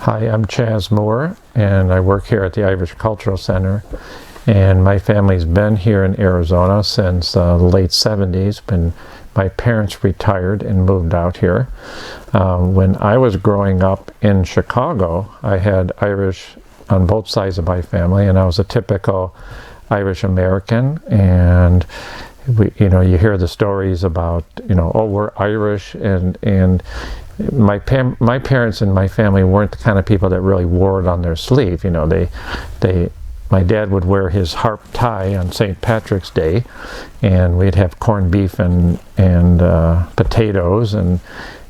Hi, I'm Chaz Moore, and I work here at the Irish Cultural Center. And my family's been here in Arizona since the late 70s. My parents retired and moved out here. When I was growing up in Chicago, I had Irish on both sides of my family, and I was a typical Irish American. And you hear the stories about, oh, we're Irish, and my parents and my family weren't the kind of people that really wore it on their sleeve. My dad would wear his harp tie on St. Patrick's Day, and we'd have corned beef and potatoes, and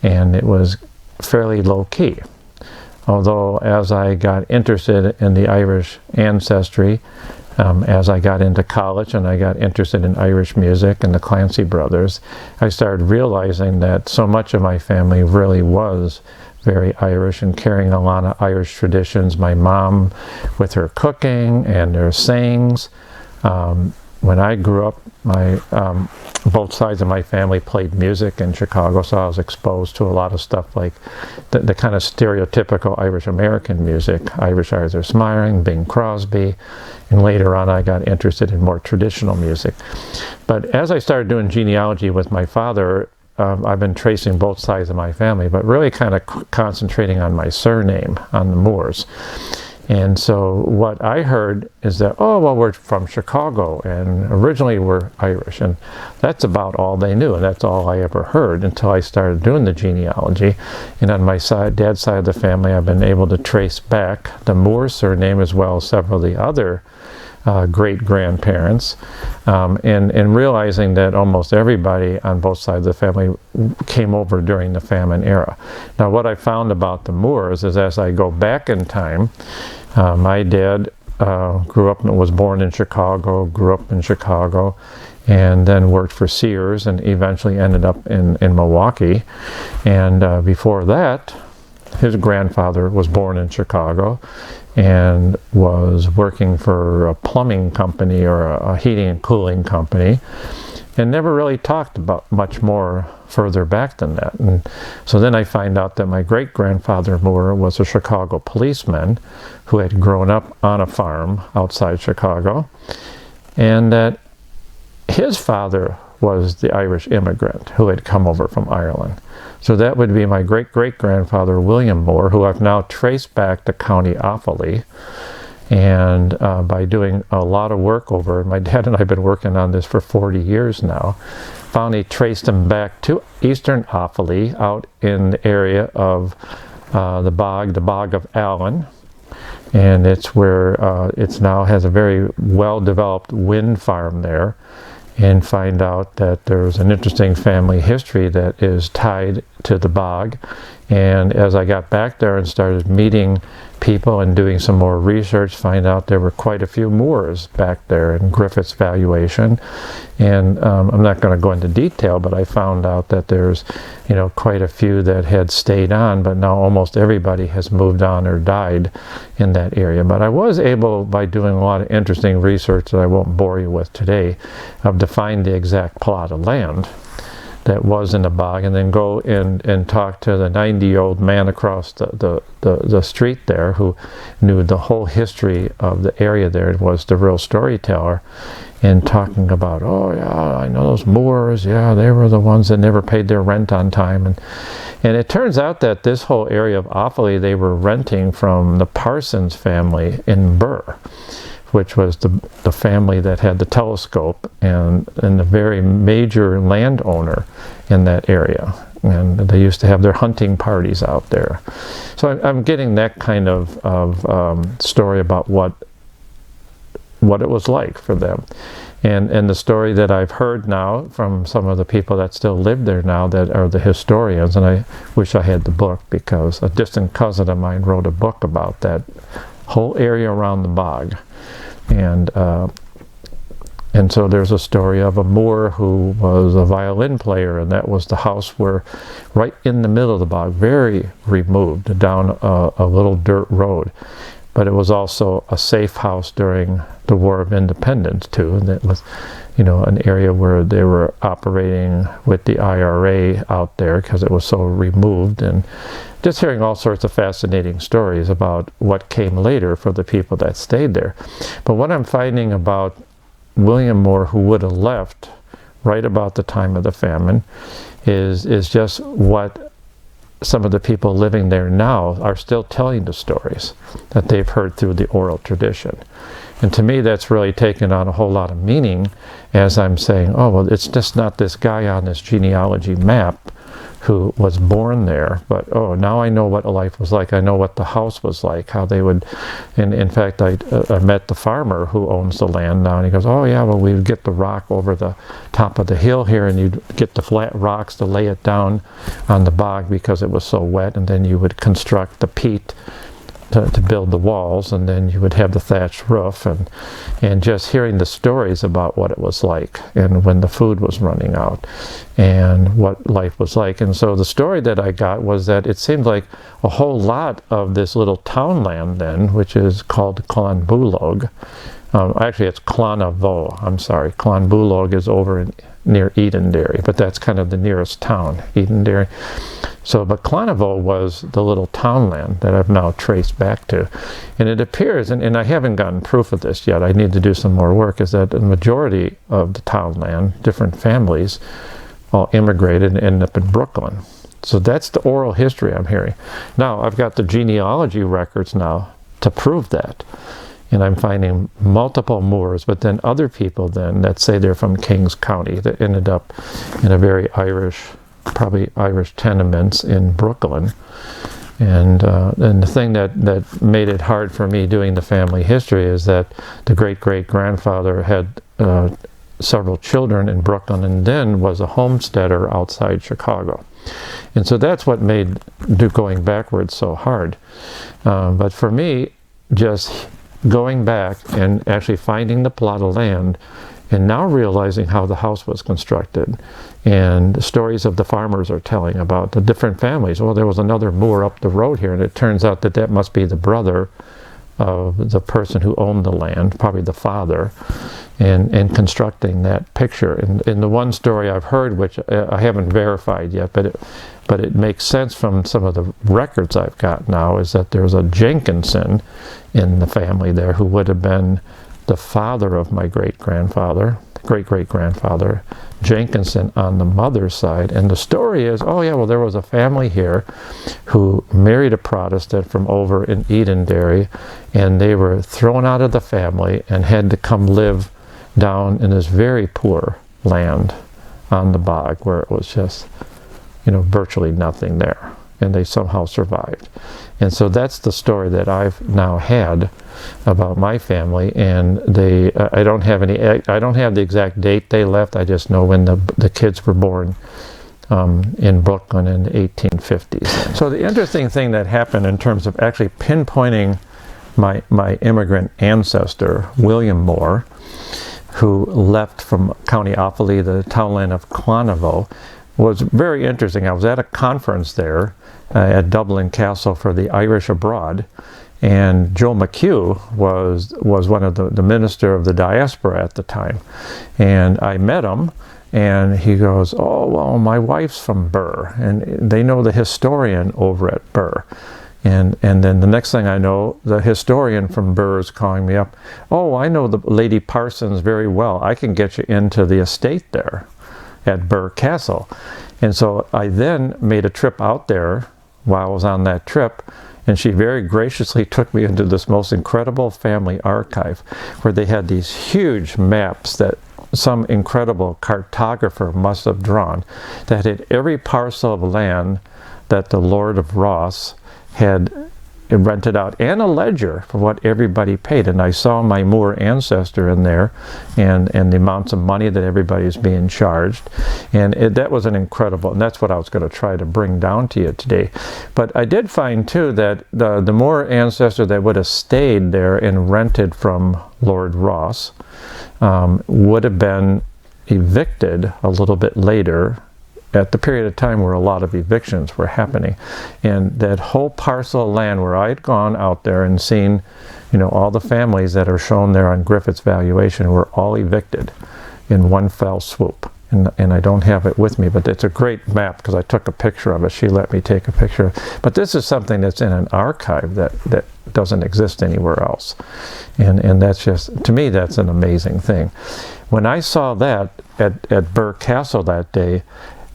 it was fairly low key. Although as I got interested in the Irish ancestry, as I got into college and I got interested in Irish music and the Clancy brothers, I started realizing that so much of my family really was very Irish and carrying a lot of Irish traditions. My mom with her cooking and their sayings. When I grew up, both sides of my family played music in Chicago, so I was exposed to a lot of stuff like the kind of stereotypical Irish American music, Irish Arthur Smiring, Bing Crosby, and later on I got interested in more traditional music. But as I started doing genealogy with my father, I've been tracing both sides of my family, but really kind of concentrating on my surname, on the Moores. And so what I heard is that, oh, well, we're from Chicago, and originally we're Irish. And that's about all they knew, and that's all I ever heard until I started doing the genealogy. And on my dad's side of the family, I've been able to trace back the Moore surname as well as several of the other great-grandparents, and realizing that almost everybody on both sides of the family came over during the Famine era. Now, what I found about the Moores is as I go back in time, my dad grew up and was born in Chicago, grew up in Chicago, and then worked for Sears and eventually ended up in Milwaukee. And before that, his grandfather was born in Chicago and was working for a plumbing company or a heating and cooling company, and never really talked about much more further back than that. And so then I find out that my great-grandfather Moore was a Chicago policeman who had grown up on a farm outside Chicago, and that his father was the Irish immigrant who had come over from Ireland. So that would be my great-great-grandfather William Moore, who I've now traced back to County Offaly. And by doing a lot of work over, my dad and I have been working on this for 40 years now, finally traced him back to eastern Offaly, out in the area of the Bog of Allen. And it's where it now has a very well-developed wind farm there, and find out that there's an interesting family history that is tied to the bog. And as I got back there and started meeting people and doing some more research, find out there were quite a few Moores back there in Griffith's valuation. And I'm not going to go into detail, but I found out that there's quite a few that had stayed on, but now almost everybody has moved on or died in that area. But I was able, by doing a lot of interesting research that I won't bore you with today, to find the exact plot of land that was in the bog, and then go and talk to the 90-year-old man across the street there who knew the whole history of the area there, was the real storyteller, and talking about, oh yeah, I know those Moores, yeah, they were the ones that never paid their rent on time. And it turns out that this whole area of Offaly, they were renting from the Parsons family in Burr, which was the family that had the telescope and the very major landowner in that area. And they used to have their hunting parties out there. So I'm getting that kind of story about what it was like for them. And the story that I've heard now from some of the people that still live there now that are the historians, and I wish I had the book, because a distant cousin of mine wrote a book about that whole area around the bog. And so there's a story of a Moore who was a violin player, and that was the house where, right in the middle of the bog, very removed, down a little dirt road. but it was also a safe house during the War of Independence too, and it was, you know, an area where they were operating with the IRA out there because it was so removed, and just hearing all sorts of fascinating stories about what came later for the people that stayed there. But what I'm finding about William Moore, who would have left right about the time of the famine, is just what some of the people living there now are still telling the stories that they've heard through the oral tradition. And to me, that's really taken on a whole lot of meaning as I'm saying, oh, well, it's just not this guy on this genealogy map who was born there, but oh, now I know what life was like. I know what the house was like, how they would, and in fact, I met the farmer who owns the land now, and he goes, oh yeah, well, we would get the rock over the top of the hill here, and you'd get the flat rocks to lay it down on the bog because it was so wet, and then you would construct the peat to build the walls, and then you would have the thatched roof, and just hearing the stories about what it was like and when the food was running out and what life was like. And so the story that I got was that it seemed like a whole lot of this little townland then, which is called Clonbulog, actually it's Clonavo, I'm sorry, Clonbulog is over near Edenderry, but that's kind of the nearest town, Edenderry. So, but Clonavo was the little townland that I've now traced back to. And it appears, and I haven't gotten proof of this yet, I need to do some more work, is that the majority of the townland, different families, all immigrated and ended up in Brooklyn. So that's the oral history I'm hearing. Now, I've got the genealogy records now to prove that. And I'm finding multiple Moors, but then other people then that say they're from Kings County that ended up in a very Irish, probably Irish tenements in Brooklyn. And the thing that made it hard for me doing the family history is that the great-great-grandfather had several children in Brooklyn and then was a homesteader outside Chicago. And so that's what made going backwards so hard. But for me, just going back and actually finding the plot of land and now realizing how the house was constructed and the stories of the farmers are telling about the different families. Well, there was another Moor up the road here, and it turns out that that must be the brother of the person who owned the land, probably the father, and constructing that picture. And in the one story I've heard, which I haven't verified yet, but it makes sense from some of the records I've got now, is that there's a Jenkinson in the family there who would have been the father of my great-grandfather, great-great-grandfather, Jenkinson on the mother's side. And the story is, oh yeah, well, there was a family here who married a Protestant from over in Edenderry, and they were thrown out of the family and had to come live down in this very poor land on the bog where it was just, you know, virtually nothing there. And they somehow survived. And so that's the story that I've now had about my family, and I don't have the exact date they left. I just know when the kids were born in Brooklyn in the 1850s. So the interesting thing that happened in terms of actually pinpointing my immigrant ancestor, William Moore, who left from County Offaly, the townland of Clonavo, was very interesting. I was at a conference there at Dublin Castle for the Irish abroad, and Joe McHugh was one of the minister of the diaspora at the time. And I met him, and he goes, oh, well, my wife's from Burr, and they know the historian over at Burr. And then the next thing I know, the historian from Burr is calling me up. Oh, I know the Lady Parsons very well. I can get you into the estate there at Burr Castle. And so I then made a trip out there while I was on that trip, and she very graciously took me into this most incredible family archive where they had these huge maps that some incredible cartographer must have drawn that had every parcel of land that the Lord of Ross had rented out, and a ledger for what everybody paid. And I saw my Moore ancestor in there, and the amounts of money that everybody's being charged. And that was an incredible, and that's what I was going to try to bring down to you today. But I did find too that the Moore ancestor that would have stayed there and rented from Lord Ross would have been evicted a little bit later at the period of time where a lot of evictions were happening. And that whole parcel of land where I had gone out there and seen, you know, all the families that are shown there on Griffith's valuation were all evicted in one fell swoop. And I don't have it with me, but it's a great map because I took a picture of it. She let me take a picture. But this is something that's in an archive that doesn't exist anywhere else. And that's just, to me, that's an amazing thing. When I saw that at Burr Castle that day,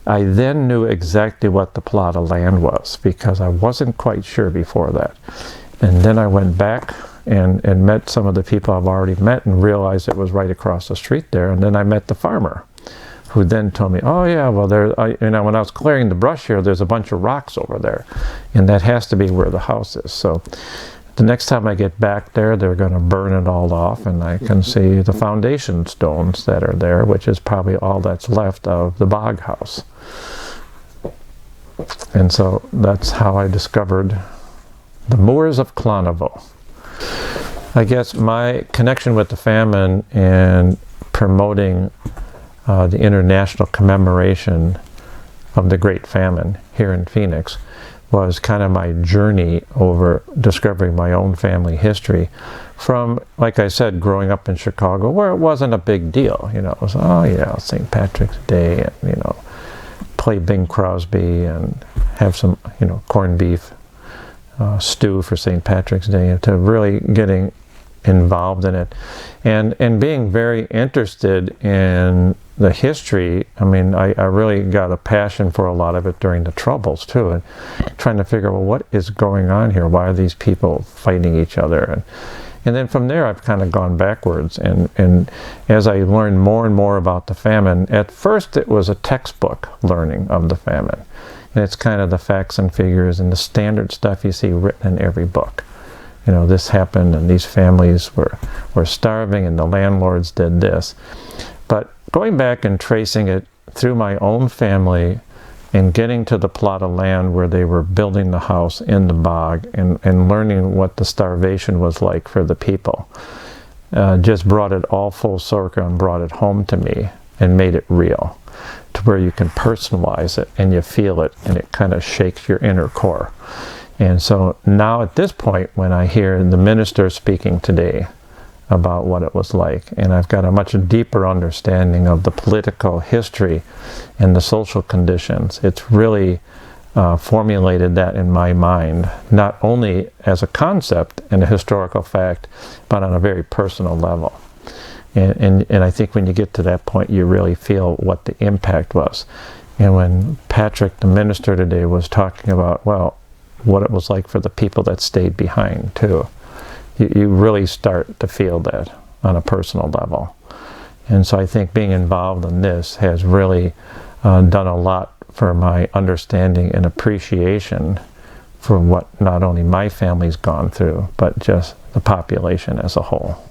I then knew exactly what the plot of land was because I wasn't quite sure before that. And then I went back and met some of the people I've already met and realized it was right across the street there. And then I met the farmer, who then told me, oh yeah, well, you know, when I was clearing the brush here, there's a bunch of rocks over there, and that has to be where the house is. So the next time I get back there, they're going to burn it all off, and I can see the foundation stones that are there, which is probably all that's left of the Bog house. And so that's how I discovered the moors of Clonaville. I guess my connection with the famine and promoting the international commemoration of the Great Famine here in Phoenix was kind of my journey over discovering my own family history from, like I said, growing up in Chicago, where it wasn't a big deal. You know, it was, oh yeah, St. Patrick's Day, and, you know, play Bing Crosby and have some, you know, corned beef stew for St. Patrick's Day, to really getting involved in it and being very interested in the history. I mean, I really got a passion for a lot of it during the Troubles too, and trying to figure out, well, what is going on here? Why are these people fighting each other? And then from there, I've kind of gone backwards. And as I learned more and more about the famine, at first it was a textbook learning of the famine. And it's kind of the facts and figures and the standard stuff you see written in every book. You know, this happened and these families were starving and the landlords did this. But going back and tracing it through my own family and getting to the plot of land where they were building the house in the bog and learning what the starvation was like for the people, just brought it all full circle and brought it home to me and made it real, to where you can personalize it and you feel it and it kind of shakes your inner core. And so now at this point, when I hear the minister speaking today about what it was like, and I've got a much deeper understanding of the political history and the social conditions, it's really formulated that in my mind, not only as a concept and a historical fact, but on a very personal level. And I think when you get to that point, you really feel what the impact was. And when Patrick, the minister today, was talking about, well, what it was like for the people that stayed behind too, you really start to feel that on a personal level. And so I think being involved in this has really done a lot for my understanding and appreciation for what not only my family's gone through, but just the population as a whole.